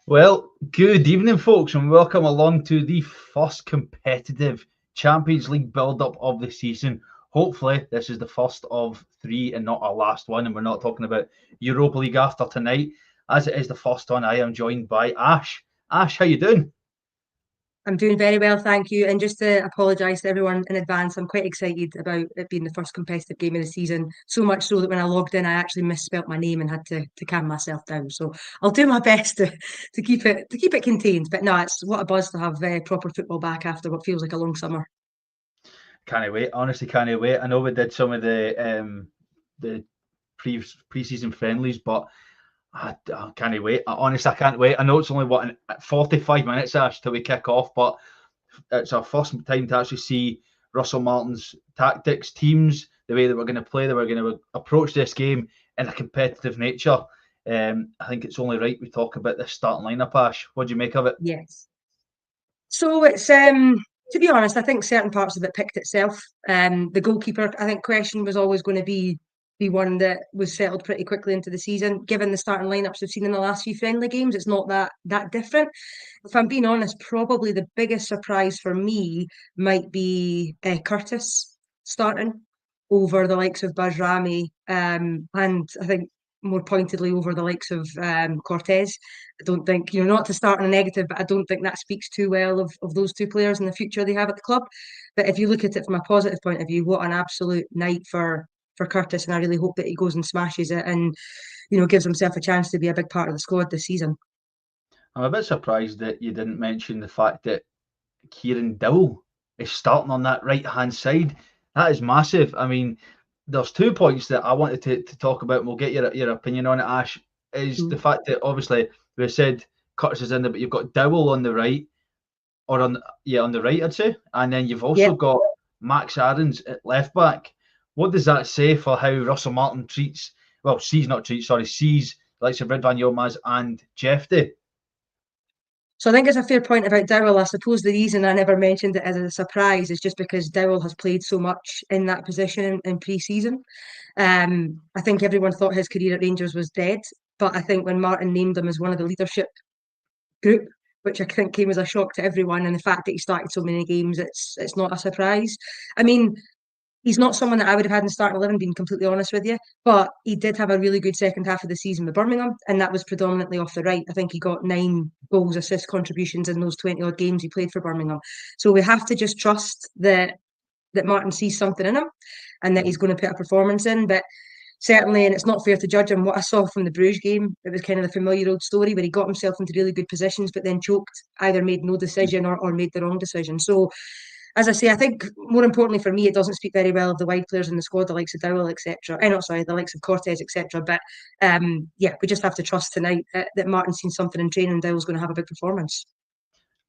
Well, good evening, folks, and welcome along to the first competitive Champions League build-up of the season. Hopefully, this is the first of three and not our last one, and we're not talking about Europa League after tonight. As it is the first one, I am joined by Ash. Ash, how you doing? I'm doing very well, thank you. And just to apologise to everyone in advance, I'm quite excited about it being the first competitive game of the season. So much so that when I logged in, I actually misspelt my name and had to calm myself down. So I'll do my best to keep it contained. But no, it's what a buzz to have proper football back after what feels like a long summer. Can't wait. Honestly, can't wait. I know we did some of the pre-season friendlies, but I can't wait. Honestly, I can't wait. I know it's only 45 minutes, Ash, till we kick off, but it's our first time to actually see Russell Martin's tactics, teams, the way that we're going to play, that we're going to approach this game in a competitive nature. I think it's only right we talk about this starting lineup, Ash. What do you make of it? Yes. So it's to be honest, I think certain parts of it picked itself. The goalkeeper, I think, question was always going to be one that was settled pretty quickly into the season. Given the starting lineups we've seen in the last few friendly games, it's not that different. If I'm being honest, probably the biggest surprise for me might be Curtis starting over the likes of Bajrami, and I think more pointedly over the likes of Cortez. I don't think, not to start on a negative, but I don't think that speaks too well of those two players and the future they have at the club. But if you look at it from a positive point of view, what an absolute night for Curtis, and I really hope that he goes and smashes it and, gives himself a chance to be a big part of the squad this season. I'm a bit surprised that you didn't mention the fact that Kieran Dowell is starting on that right-hand side. That is massive. I mean, there's 2 points that I wanted to talk about, and we'll get your opinion on it, Ash, is the fact that obviously we said Curtis is in there, but you've got Dowell on the right, or on the right, I'd say, and then you've also Yep. got Max Aarons at left back. What does that say for how Russell Martin sees the likes of Ridvan Yilmaz and Jefty? So I think it's a fair point about Dowell. I suppose the reason I never mentioned it as a surprise is just because Dowell has played so much in that position in pre-season. I think everyone thought his career at Rangers was dead, but I think when Martin named him as one of the leadership group, which I think came as a shock to everyone, and the fact that he started so many games, it's not a surprise. I mean, he's not someone that I would have had in the starting 11, being completely honest with you. But he did have a really good second half of the season with Birmingham, and that was predominantly off the right. I think he got 9 goals, assist contributions in those 20 odd games he played for Birmingham. So we have to just trust that Martin sees something in him and that he's going to put a performance in. But certainly, and it's not fair to judge him, what I saw from the Bruges game, it was kind of the familiar old story where he got himself into really good positions, but then choked, either made no decision or made the wrong decision. So as I say, I think more importantly for me, it doesn't speak very well of the wide players in the squad, the likes of Dowell, etc. Not sorry, the likes of Cortez, etc. But we just have to trust tonight that Martin's seen something in training and Dowell's going to have a big performance.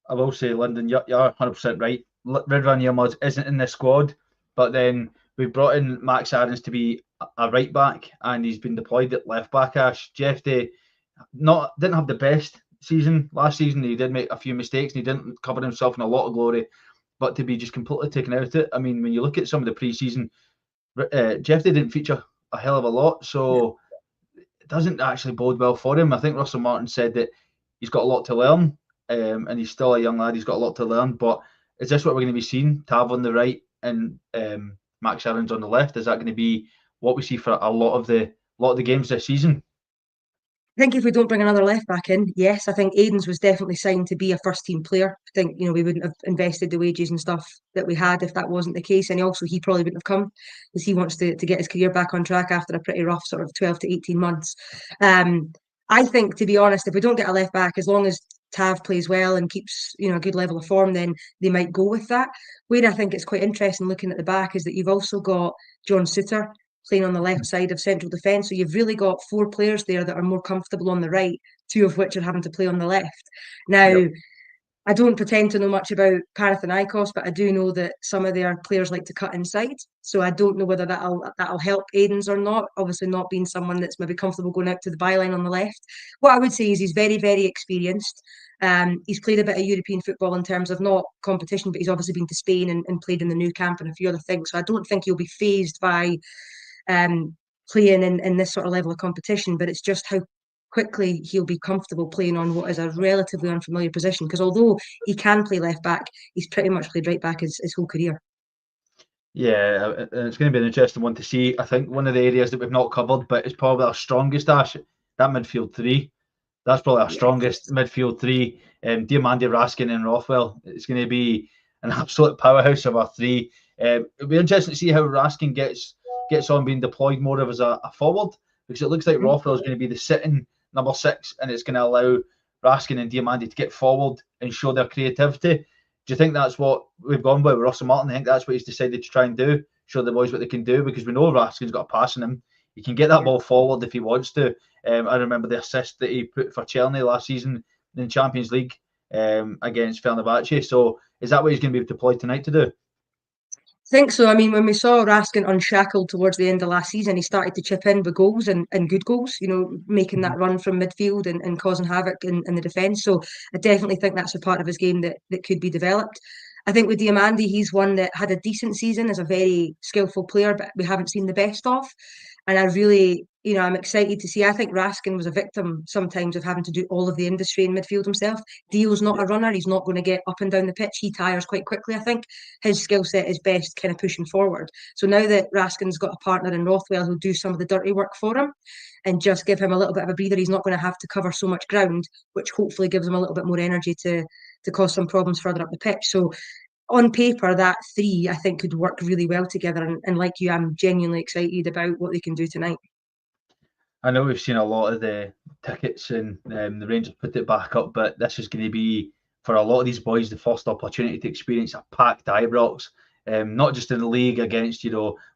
I will say, Lyndon, you're 100% right. Ridvan Yilmaz isn't in the squad, but then we brought in Max Aarons to be a right back, and he's been deployed at left back. Ash Jefty didn't have the best season last season. He did make a few mistakes, and he didn't cover himself in a lot of glory. But to be just completely taken out of it, I mean, when you look at some of the pre-season, Jefty didn't feature a hell of a lot, so it doesn't actually bode well for him. I think Russell Martin said that he's got a lot to learn, and he's still a young lad. He's got a lot to learn. But is this what we're going to be seeing? Tav on the right and Max Aarons on the left. Is that going to be what we see for a lot of the games this season? I think if we don't bring another left back in, yes, I think Aiden's was definitely signed to be a first team player. I think, we wouldn't have invested the wages and stuff that we had if that wasn't the case. And also, he probably wouldn't have come because he wants to get his career back on track after a pretty rough sort of 12 to 18 months. I think, to be honest, if we don't get a left back, as long as Tav plays well and keeps, a good level of form, then they might go with that. Where I think it's quite interesting looking at the back is that you've also got John Suter playing on the left side of central defence. So you've really got 4 players there that are more comfortable on the right, 2 of which are having to play on the left. Now, yep. I don't pretend to know much about Panathinaikos, but I do know that some of their players like to cut inside. So I don't know whether that'll help Aiden's or not. Obviously, not being someone that's maybe comfortable going out to the byline on the left. What I would say is he's very, very experienced. He's played a bit of European football in terms of not competition, but he's obviously been to Spain and played in the Nou Camp and a few other things. So I don't think he'll be fazed by playing in this sort of level of competition, but it's just how quickly he'll be comfortable playing on what is a relatively unfamiliar position. Because although he can play left back, he's pretty much played right back his whole career. Yeah, it's going to be an interesting one to see. I think one of the areas that we've not covered, but it's probably our strongest, Ash, that midfield three. That's probably our strongest midfield three. Diamandi, Raskin and Rothwell. It's going to be an absolute powerhouse of our three. It'll be interesting to see how Raskin gets on being deployed more of as a forward, because it looks like Rothwell is going to be the sitting number 6, and it's going to allow Raskin and Diamandi to get forward and show their creativity. Do you think that's what we've gone with Russell Martin? I think that's what he's decided to try and do, show the boys what they can do, because we know Raskin's got a pass in him. He can get that ball forward if he wants to. I remember the assist that he put for Chelsea last season in the Champions League against Fenerbahce. So is that what he's going to be deployed tonight to do? I think so. I mean, when we saw Raskin unshackled towards the end of last season, he started to chip in with goals and good goals, making that run from midfield and causing havoc in the defence. So I definitely think that's a part of his game that could be developed. I think with Diamandi, he's one that had a decent season as a very skillful player, but we haven't seen the best of. And I really, I'm excited to see. I think Raskin was a victim sometimes of having to do all of the industry in midfield himself. Dio's not a runner. He's not going to get up and down the pitch. He tires quite quickly, I think. His skill set is best kind of pushing forward. So now that Raskin's got a partner in Rothwell who'll do some of the dirty work for him and just give him a little bit of a breather, he's not going to have to cover so much ground, which hopefully gives him a little bit more energy to cause some problems further up the pitch. So on paper, that three, I think, could work really well together. And like you, I'm genuinely excited about what they can do tonight. I know we've seen a lot of the tickets and the Rangers put it back up, but this is going to be, for a lot of these boys, the first opportunity to experience a packed Ibrox, not just in the league against,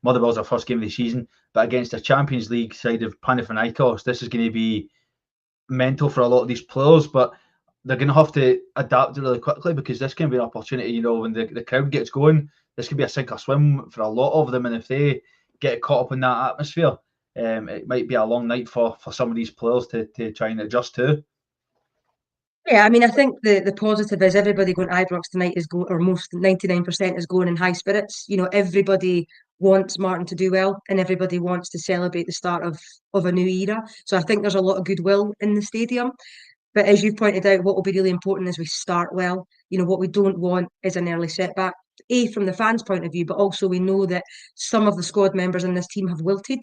Motherwell's our first game of the season, but against a Champions League side of Panathinaikos. This is going to be mental for a lot of these players, but they're going to have to adapt really quickly, because this can be an opportunity, when the crowd gets going, this could be a sink or swim for a lot of them. And if they get caught up in that atmosphere, it might be a long night for some of these players to try and adjust to. Yeah, I mean, I think the positive is everybody going to Ibrox tonight is or most 99% is going in high spirits. Everybody wants Martin to do well, and everybody wants to celebrate the start of a new era. So I think there's a lot of goodwill in the stadium. But as you pointed out, what will be really important is we start well. What we don't want is an early setback, from the fans' point of view, but also we know that some of the squad members in this team have wilted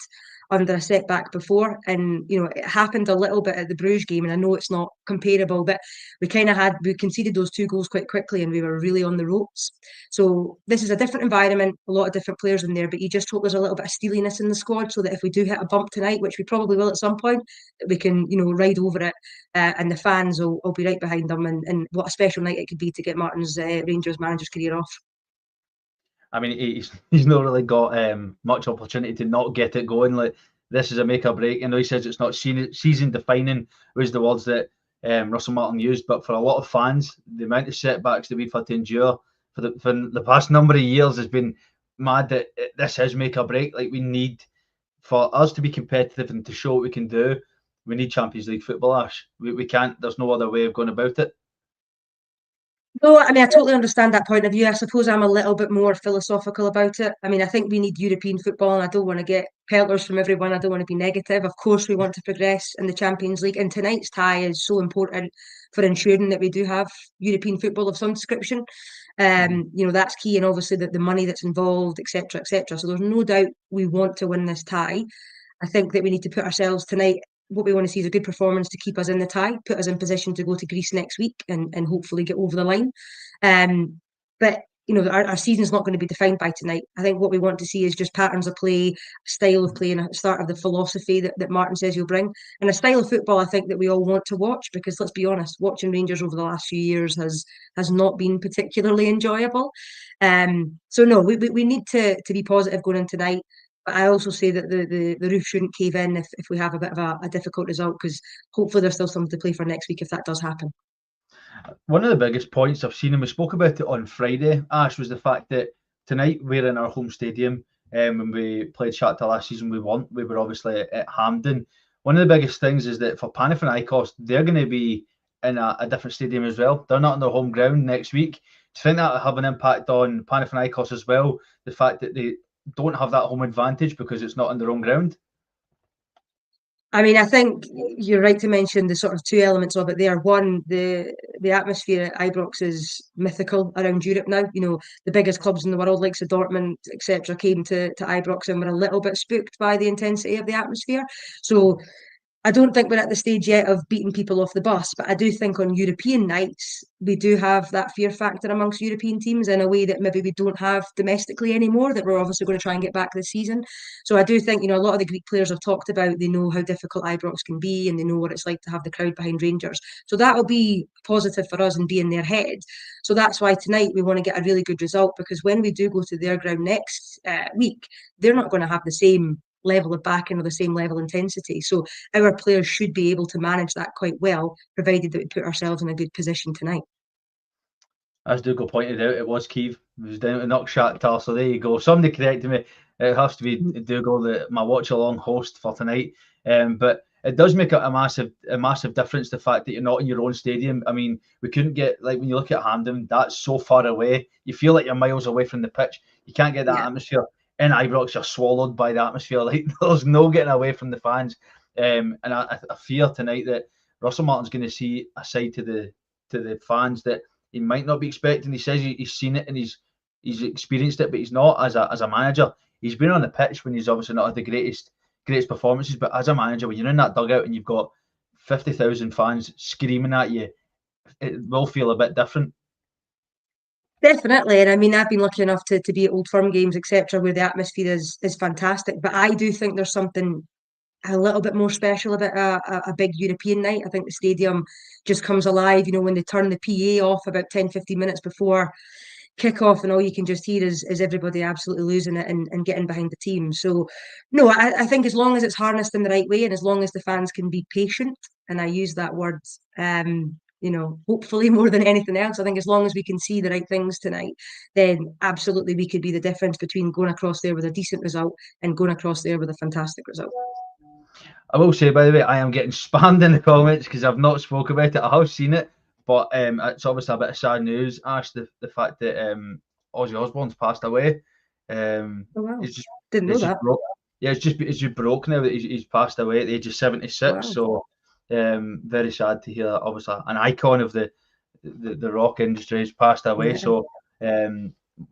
under a setback before. And, it happened a little bit at the Bruges game, and I know it's not comparable, but we conceded those 2 goals quite quickly and we were really on the ropes. So this is a different environment, a lot of different players in there, but you just hope there's a little bit of steeliness in the squad, so that if we do hit a bump tonight, which we probably will at some point, that we can, ride over it, and the fans will be right behind them. And what a special night it could be to get Martin's Rangers manager's career off. I mean, he's not really got much opportunity to not get it going. Like, this is a make or break. He says it's not season defining, was the words that Russell Martin used. But for a lot of fans, the amount of setbacks that we've had to endure for the past number of years has been mad. That this is make or break. Like, we need, for us to be competitive and to show what we can do, we need Champions League football, Ash. We can't. There's no other way of going about it. No, I mean, I totally understand that point of view. I suppose I'm a little bit more philosophical about it. I mean, I think we need European football, and I don't want to get pelters from everyone. I don't want to be negative. Of course, we want to progress in the Champions League, and tonight's tie is so important for ensuring that we do have European football of some description. That's key, and obviously the money that's involved, etc., etc. So there's no doubt we want to win this tie. I think that we need to put ourselves tonight. What we want to see is a good performance to keep us in the tie, put us in position to go to Greece next week and hopefully get over the line. But our season's not going to be defined by tonight. I think what we want to see is just patterns of play, style of play, and a start of the philosophy that Martin says he'll bring, and a style of football I think that we all want to watch, because let's be honest, watching Rangers over the last few years has not been particularly enjoyable. So no, we need to be positive going in tonight. But I also say that the roof shouldn't cave in if we have a bit of a difficult result, because hopefully there's still something to play for next week if that does happen. One of the biggest points I've seen, and we spoke about it on Friday, Ash, was the fact that tonight we're in our home stadium. When we played Shakhtar last season, we won. We were obviously at Hampden. One of the biggest things is that for Panathinaikos, they're going to be in a different stadium as well. They're not on their home ground next week. Do you think that will have an impact on Panathinaikos as well? The fact that they don't have that home advantage because it's not on their own ground? I mean, I think you're right to mention the sort of two elements of it there. One, the atmosphere at Ibrox is mythical around Europe now. You know, the biggest clubs in the world, like Dortmund, etc., came to Ibrox and were a little bit spooked by the intensity of the atmosphere. So I don't think we're at the stage yet of beating people off the bus, but I do think on European nights, we do have that fear factor amongst European teams in a way that maybe we don't have domestically anymore, that we're obviously going to try and get back this season. So I do think, a lot of the Greek players have talked about, they know how difficult Ibrox can be and they know what it's like to have the crowd behind Rangers. So that'll be positive for us and be in their head. So that's why tonight we want to get a really good result, because when we do go to their ground next week, they're not going to have the same level of backing or the same level of intensity. So our players should be able to manage that quite well, provided that we put ourselves in a good position tonight. As Dougal pointed out, it was Kiev. It was down to Knock, so there you go. Somebody corrected me. It has to be Dougal, my watch-along host for tonight. But it does make a massive difference, the fact that you're not in your own stadium. I mean, we couldn't get, like, when you look at Hampden, that's so far away. You feel like you're miles away from the pitch. You can't get that atmosphere. In Ibrox, you're swallowed by the atmosphere. Like, there's no getting away from the fans. And I fear tonight that Russell Martin's going to see a side to the fans that he might not be expecting. He says he's seen it and he's experienced it, but he's not as a manager. He's been on the pitch when he's obviously not had the greatest performances, but as a manager, when you're in that dugout and you've got 50,000 fans screaming at you, it will feel a bit different. Definitely, and I mean, I've been lucky enough to be at Old Firm games, etc., where the atmosphere is fantastic. But I do think there's something a little bit more special about a big European night. I think the stadium just comes alive, when they turn the PA off about 10-15 minutes before kick-off, and all you can just hear is everybody absolutely losing it and getting behind the team. So, no, I think as long as it's harnessed in the right way and as long as the fans can be patient, and I use that word, hopefully more than anything else, I think as long as we can see the right things tonight, then absolutely we could be the difference between going across there with a decent result and going across there with a fantastic result. I will say, by the way, I am getting spammed in the comments because I've not spoke about it. I have seen it, but it's obviously a bit of sad news. Ash, the fact that Ozzy Osbourne's passed away. Oh, wow. Didn't know that. It's just broke now that he's passed away at the age of 76. Wow. So very sad to hear that. Obviously, an icon of the rock industry has passed away. Yeah. So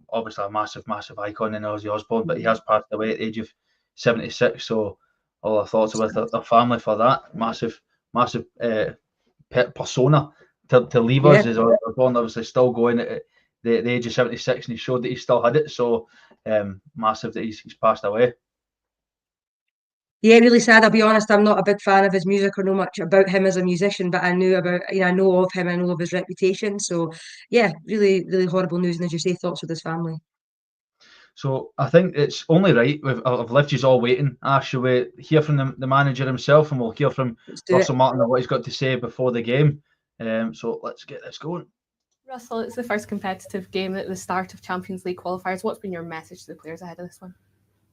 obviously a massive icon in Ozzy Osbourne, but he has passed away at the age of 76. So all our thoughts with their family for that massive persona to leave us. Is Osbourne obviously still going at the age of 76, and he showed that he still had it. So massive that he's passed away. Yeah, really sad. I'll be honest, I'm not a big fan of his music or know much about him as a musician, but I know of him, I know of his reputation. So yeah, really, really horrible news. And as you say, thoughts with his family. So I think it's only right. I've left you all waiting. Ash, shall we hear from the manager himself, and we'll hear from Russell Martin and what he's got to say before the game. So let's get this going. Russell, it's the first competitive game at the start of Champions League qualifiers. What's been your message to the players ahead of this one?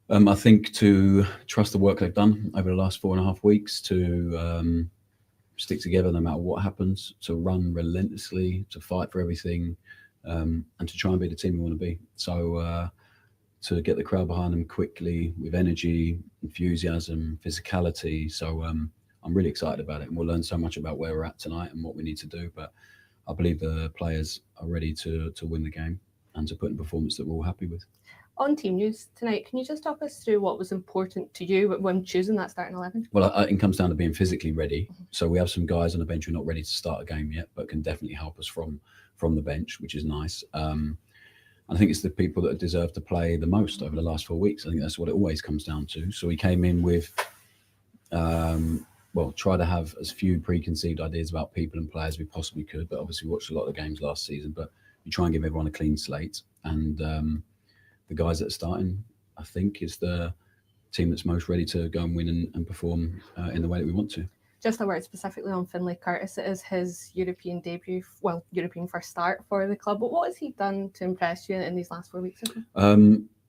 I think to trust the work they've done over the last 4.5 weeks, to stick together no matter what happens, to run relentlessly, to fight for everything, and to try and be the team we want to be. So to get the crowd behind them quickly with energy, enthusiasm, physicality. So I'm really excited about it, and we'll learn so much about where we're at tonight and what we need to do. But I believe the players are ready to win the game and to put in a performance that we're all happy with. On team news tonight, can you just talk us through what was important to you when choosing that starting 11? Well, it comes down to being physically ready. So we have some guys on the bench who are not ready to start a game yet, but can definitely help us from the bench, which is nice. I think it's the people that deserve to play the most over the last 4 weeks. I think that's what it always comes down to. So we came in with, try to have as few preconceived ideas about people and players as we possibly could. But obviously we watched a lot of the games last season, but we try and give everyone a clean slate. And the guys that are starting, I think, is the team that's most ready to go and win and perform in the way that we want to. Just a word specifically on Finlay Curtis. It is his European debut, European first start for the club. But what has he done to impress you in these last 4 weeks?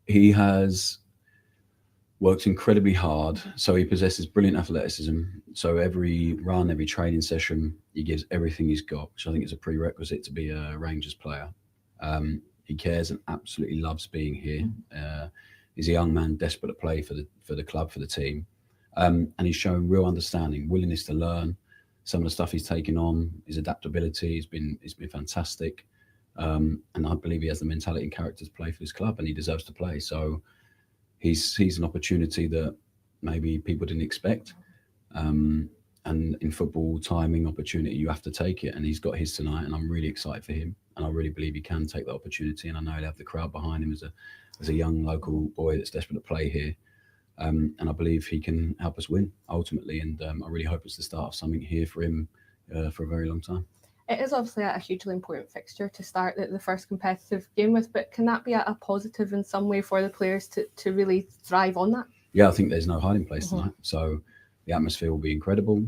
He has worked incredibly hard. So he possesses brilliant athleticism. So every run, every training session, he gives everything he's got, which I think is a prerequisite to be a Rangers player. He cares and absolutely loves being here. He's a young man desperate to play for the club, for the team. And he's shown real understanding, willingness to learn. Some of the stuff he's taken on, his adaptability has been fantastic. And I believe he has the mentality and character to play for this club, and he deserves to play. So he's an opportunity that maybe people didn't expect. And in football, timing, opportunity, you have to take it. And he's got his tonight, and I'm really excited for him. And I really believe he can take that opportunity. And I know he'll have the crowd behind him as a young local boy that's desperate to play here. And I believe he can help us win ultimately. And I really hope it's the start of something here for him for a very long time. It is obviously a hugely important fixture to start the first competitive game with, but can that be a positive in some way for the players to really thrive on that? Yeah, I think there's no hiding place tonight. So the atmosphere will be incredible.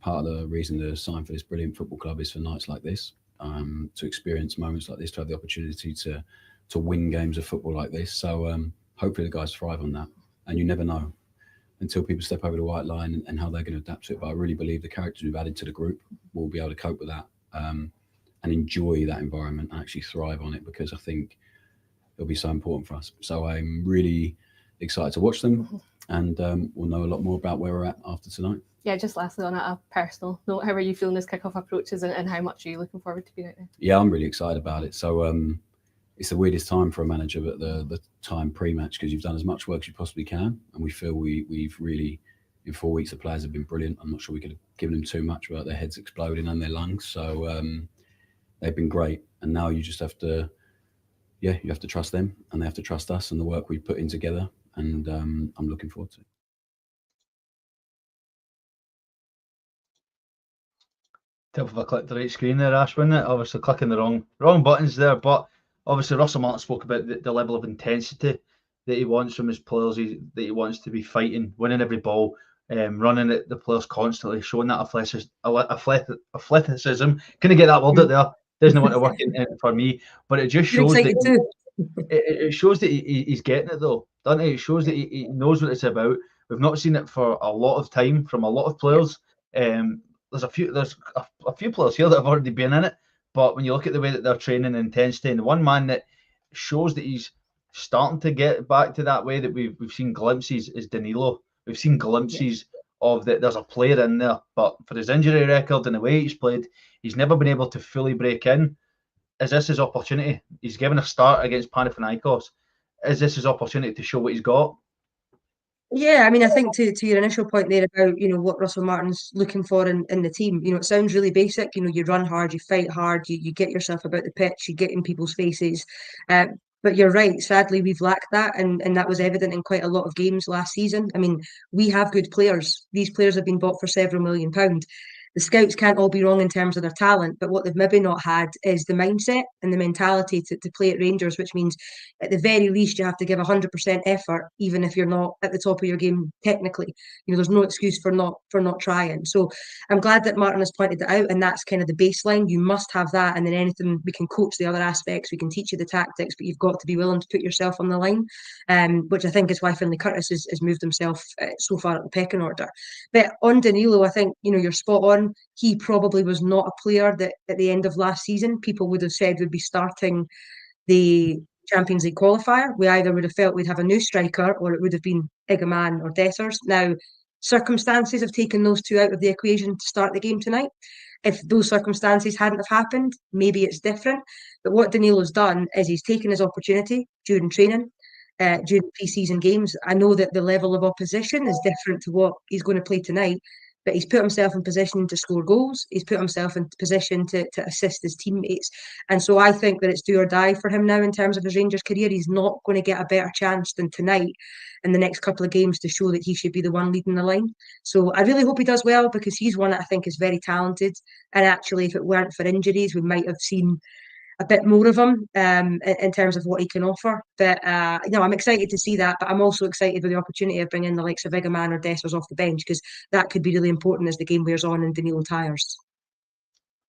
Part of the reason to sign for this brilliant football club is for nights like this, to experience moments like this, to have the opportunity to win games of football like this. So hopefully the guys thrive on that. And you never know until people step over the white line and how they're going to adapt to it. But I really believe the characters we've added to the group will be able to cope with that and enjoy that environment and actually thrive on it, because I think it'll be so important for us. So I'm really excited to watch them, and we'll know a lot more about where we're at after tonight. Yeah, just lastly on a personal note, how are you feeling as kickoff approaches, and how much are you looking forward to being out there? Yeah, I'm really excited about it. So it's the weirdest time for a manager, but the time pre-match, because you've done as much work as you possibly can, and we feel we've really, in 4 weeks, the players have been brilliant. I'm not sure we could have given them too much without their heads exploding and their lungs. So they've been great, and now you just have to, you have to trust them, and they have to trust us and the work we put in together, and I'm looking forward to it. Tip of a click the right screen there, Ash, wasn't it? Obviously clicking the wrong buttons there, but obviously Russell Martin spoke about the level of intensity that he wants from his players, that he wants to be fighting, winning every ball, running at the players constantly, showing that athleticism. Can I get that word out there? Doesn't want to work in for me, but it just shows that it shows that he's getting it though, doesn't it? It shows that he knows what it's about. We've not seen it for a lot of time from a lot of players. There's a few players here that have already been in it, but when you look at the way that they're training, intensity, and the one man that shows that he's starting to get back to that way that we've seen glimpses is Danilo. We've seen glimpses of that. There's a player in there, but for his injury record and the way he's played, he's never been able to fully break in. Is this his opportunity? He's given a start against Panathinaikos. Is this his opportunity to show what he's got? Yeah, I mean, I think to your initial point there about, what Russell Martin's looking for in the team, it sounds really basic. You run hard, you fight hard, you get yourself about the pitch, you get in people's faces. But you're right, sadly, we've lacked that, and that was evident in quite a lot of games last season. I mean, we have good players. These players have been bought for several £1 million. The scouts can't all be wrong in terms of their talent, but what they've maybe not had is the mindset and the mentality to play at Rangers, which means at the very least you have to give 100% effort, even if you're not at the top of your game technically. There's no excuse for not trying. So I'm glad that Martin has pointed that out, and that's kind of the baseline. You must have that, and then anything, we can coach the other aspects, we can teach you the tactics, but you've got to be willing to put yourself on the line, which I think is why Finlay Curtis has moved himself so far at the pecking order. But on Danilo, I think you're spot on. He probably was not a player that at the end of last season people would have said would be starting the Champions League qualifier. We either would have felt we'd have a new striker, or it would have been Igaman or Dessers. Now, circumstances have taken those two out of the equation to start the game tonight. If those circumstances hadn't have happened, maybe it's different. But what Danilo's done is he's taken his opportunity during training, during pre-season games. I know that the level of opposition is different to what he's going to play tonight, but he's put himself in position to score goals. He's put himself in position to assist his teammates. And so I think that it's do or die for him now in terms of his Rangers career. He's not going to get a better chance than tonight in the next couple of games to show that he should be the one leading the line. So I really hope he does well, because he's one that I think is very talented. And actually, if it weren't for injuries, we might have seen a bit more of him in terms of what he can offer. But I'm excited to see that, but I'm also excited with the opportunity of bringing the likes of Igaman or Dessers off the bench, because that could be really important as the game wears on and Danilo tires.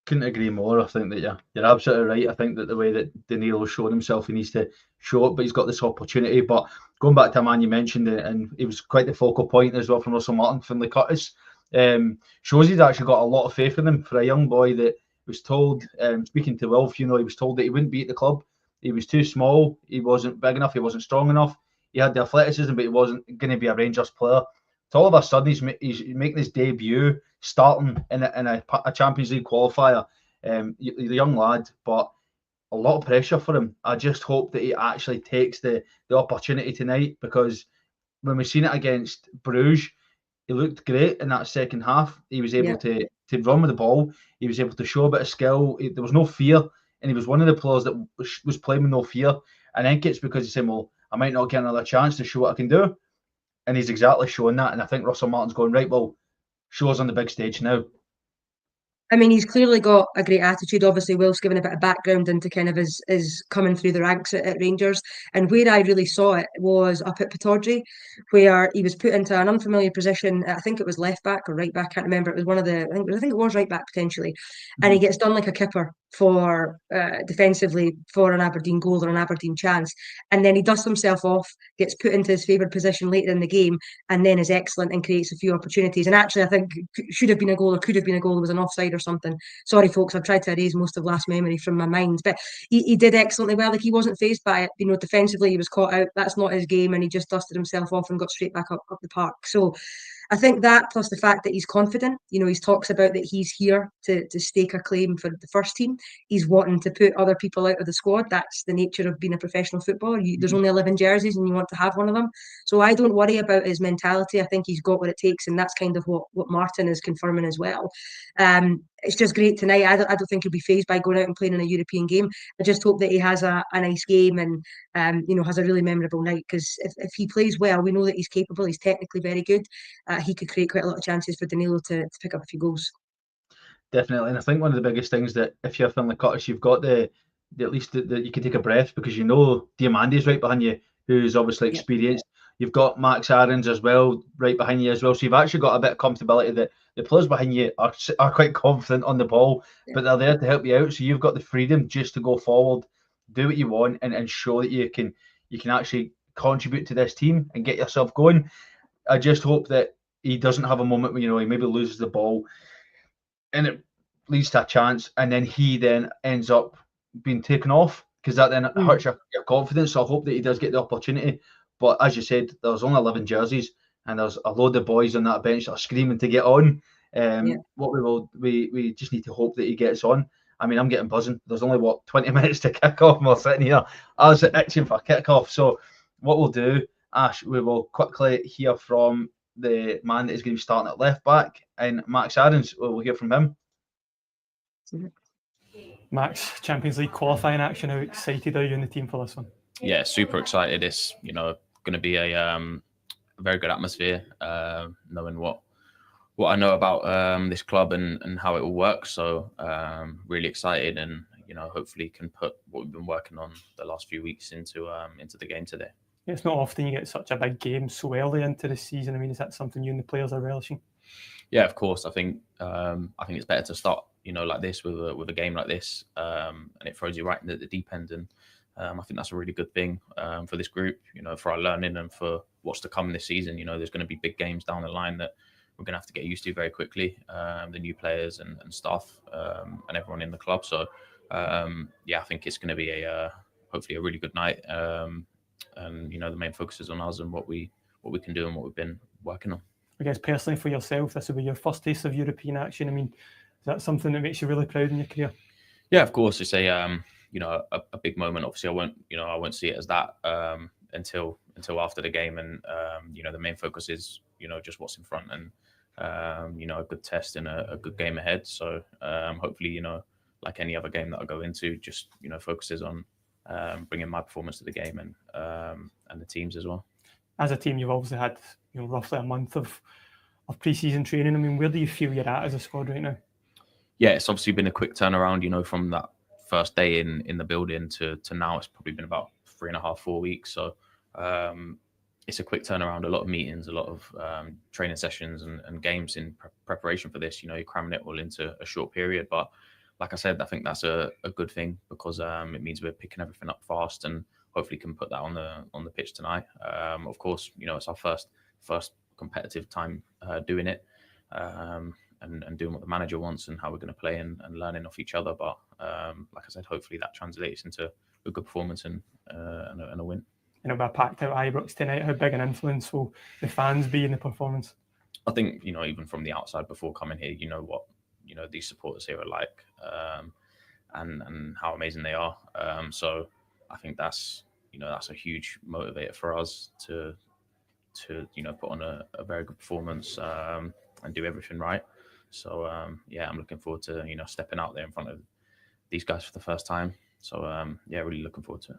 Couldn't agree more. I think that you're absolutely right. I think that the way that Danilo's shown himself, he needs to show it, but he's got this opportunity. But going back to a man you mentioned, and he was quite the focal point as well from Russell Martin, Finlay Curtis, shows he's actually got a lot of faith in him for a young boy that was told, speaking to Wilf, he was told that he wouldn't be at the club. He was too small, he wasn't big enough, he wasn't strong enough. he had the athleticism, but he wasn't going to be a Rangers player. So all of a sudden, he's making his debut, starting in a Champions League qualifier. The young lad, but a lot of pressure for him. I just hope that he actually takes the opportunity tonight, because when we've seen it against Bruges, he looked great in that second half. He was able to run with the ball. He was able to show a bit of skill. There was no fear, and he was one of the players that was playing with no fear. And I think it's because he's saying, well, I might not get another chance to show what I can do. And he's exactly showing that. And I think Russell Martin's going, right, well, show us on the big stage now. I mean, he's clearly got a great attitude. Obviously, Will's given a bit of background into kind of his coming through the ranks at Rangers. And where I really saw it was up at Pittodrie, where he was put into an unfamiliar position. I think it was left back or right back. I can't remember. It was one of the. I think it was right back potentially. And he gets done like a kipper for defensively for an Aberdeen goal or an Aberdeen chance. And then he dusts himself off, gets put into his favoured position later in the game, and then is excellent and creates a few opportunities. And actually, I think should have been a goal or could have been a goal. There was an offside or something. Sorry, folks, I've tried to erase most of last memory from my mind. But he did excellently well. Like, he wasn't fazed by it. You know, defensively, he was caught out. That's not his game. And he just dusted himself off and got straight back up the park. So I think that, plus the fact that he's confident, you know, he talks about that he's here to stake a claim for the first team. He's wanting to put other people out of the squad. That's the nature of being a professional footballer. There's only 11 jerseys and you want to have one of them. So I don't worry about his mentality. I think he's got what it takes, and that's kind of what Martin is confirming as well. It's just great tonight. I don't think he'll be fazed by going out and playing in a European game. I just hope that he has a nice game and has a really memorable night, because if he plays well, we know that he's capable. He's technically very good. He could create quite a lot of chances for Danilo to pick up a few goals. Definitely, and I think one of the biggest things that if you're Finlay Curtis, you've got the at least that you can take a breath, because you know Diamandi's right behind you, who's obviously experienced. You've got Max Aarons as well right behind you as well, so you've actually got a bit of comfortability that the players behind you are quite confident on the ball, but they're there to help you out. So you've got the freedom just to go forward, do what you want, and show that you can actually contribute to this team and get yourself going. I just hope that he doesn't have a moment where, you know, he maybe loses the ball and it leads to a chance, and then he then ends up being taken off, because that then hurts your confidence. So I hope that he does get the opportunity. But as you said, there's only 11 jerseys, and there's a load of boys on that bench that are screaming to get on. What we just need to hope that he gets on. I mean, I'm getting buzzing. There's only 20 minutes to kick off, and we're sitting here. I was itching for a kick off. So what we'll do, Ash, we will quickly hear from the man that is going to be starting at left back, and Max Aarons. We'll hear from him. Max, Champions League qualifying action. How excited are you in the team for this one? Yeah, super excited. It's going to be a very good atmosphere. Knowing what I know about this club and how it will work. So really excited, and hopefully can put what we've been working on the last few weeks into the game today. Yeah, it's not often you get such a big game so early into the season. I mean, is that something you and the players are relishing? Yeah, of course. I think it's better to start like this with a game like this, and it throws you right into the deep end. And I think that's a really good thing for this group, for our learning and for what's to come this season. There's going to be big games down the line that we're going to have to get used to very quickly, the new players and staff and everyone in the club. So, I think it's going to be hopefully a really good night. And, the main focus is on us and what we can do and what we've been working on. I guess personally for yourself, this will be your first taste of European action. I mean, is that something that makes you really proud in your career? Yeah, of course. It's a big moment. Obviously, I won't see it as that until after the game. And the main focus is just what's in front and a good test and a good game ahead. So hopefully like any other game that I go into, just focuses on bringing my performance to the game and the teams as well. As a team, you've obviously had roughly a month of pre-season training. I mean, where do you feel you're at as a squad right now? Yeah, it's obviously been a quick turnaround, from that first day in the building to now. It's probably been about 3.5-4 weeks. So it's a quick turnaround, a lot of meetings, a lot of training sessions and games in preparation for this. You're cramming it all into a short period. But like I said, I think that's a good thing, because it means we're picking everything up fast and hopefully can put that on the pitch tonight. Of course, it's our first competitive time doing it. And doing what the manager wants and how we're going to play and learning off each other. But like I said, hopefully that translates into a good performance and a win. and it'll be a packed out Ibrox tonight. How big an influence will the fans be in the performance? I think, even from the outside before coming here, you know what, these supporters here are like, and how amazing they are. So I think that's a huge motivator for us to put on a very good performance, and do everything right. So I'm looking forward to stepping out there in front of these guys for the first time. So really looking forward to it.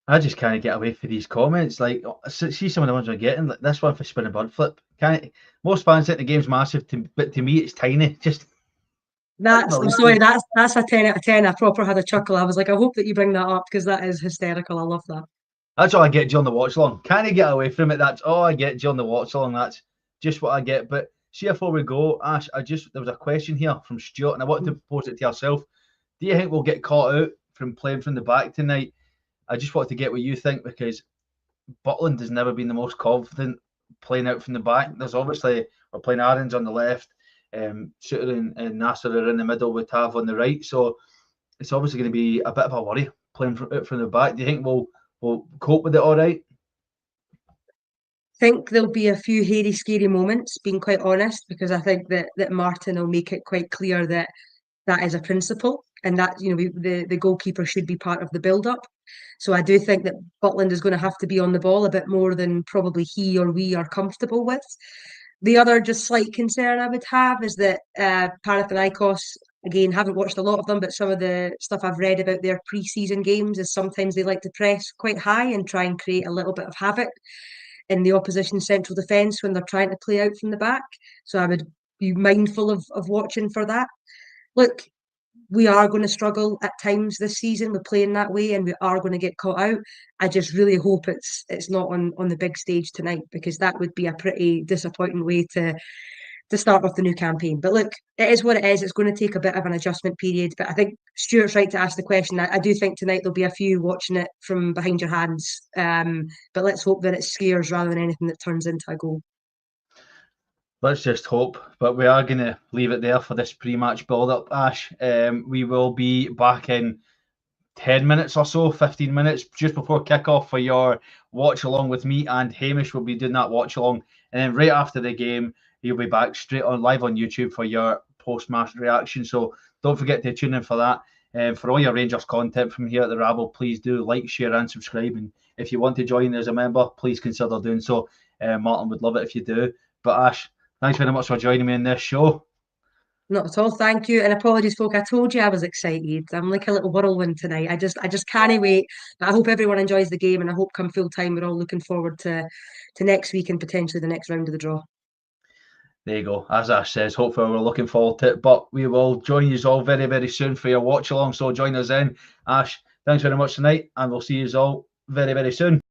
I just can't get away from these comments. Like, see some of the ones I'm getting. Like this one for spinning bird flip. Most fans think the game's massive, but to me it's tiny. Just I'm sorry, that's a 10 out of 10. I proper had a chuckle. I was like, I hope that you bring that up because that is hysterical. I love that. That's all I get during the watch along. Can't get away from it. That's all I get during the watch along. That's just what I get. But see, before we go, Ash, there was a question here from Stuart, and I wanted to pose it to yourself. Do you think we'll get caught out from playing from the back tonight? I just wanted to get what you think, because Butland has never been the most confident playing out from the back. There's obviously, we're playing Aarons on the left, Suter and Nasser are in the middle with Tav on the right. So it's obviously going to be a bit of a worry playing from the back. Do you think we'll cope with it all right? I think there'll be a few hairy, scary moments, being quite honest, because I think that Martin will make it quite clear that is a principle, and that the goalkeeper should be part of the build-up. So I do think that Butland is going to have to be on the ball a bit more than probably he or we are comfortable with. The other just slight concern I would have is that Panathinaikos, again, haven't watched a lot of them, but some of the stuff I've read about their pre-season games is sometimes they like to press quite high and try and create a little bit of havoc in the opposition central defence when they're trying to play out from the back. So I would be mindful of watching for that. Look, we are going to struggle at times this season with playing that way, and we are going to get caught out. I just really hope it's not on the big stage tonight, because that would be a pretty disappointing way to start off the new campaign. But look, it is what it is. It's going to take a bit of an adjustment period. But I think Stuart's right to ask the question. I do think tonight there'll be a few watching it from behind your hands. But let's hope that it scares rather than anything that turns into a goal. Let's just hope. But we are going to leave it there for this pre-match build-up, Ash. We will be back in 10 minutes or so, 15 minutes, just before kick-off for your watch-along with me, and Hamish will be doing that watch-along. And then right after the game, he'll be back straight on live on YouTube for your post-match reaction. So don't forget to tune in for that. For all your Rangers content from here at the Rabble, please do like, share and subscribe. And if you want to join as a member, please consider doing so. Martin would love it if you do. But Ash, thanks very much for joining me in this show. Not at all, thank you. And apologies, folk. I told you I was excited. I'm like a little whirlwind tonight. I just can't wait. But I hope everyone enjoys the game, and I hope come full time we're all looking forward to next week and potentially the next round of the draw. There you go. As Ash says, hopefully we're looking forward to it. But we will join you all very, very soon for your watch along. So join us in. Ash, thanks very much tonight, and we'll see you all very, very soon.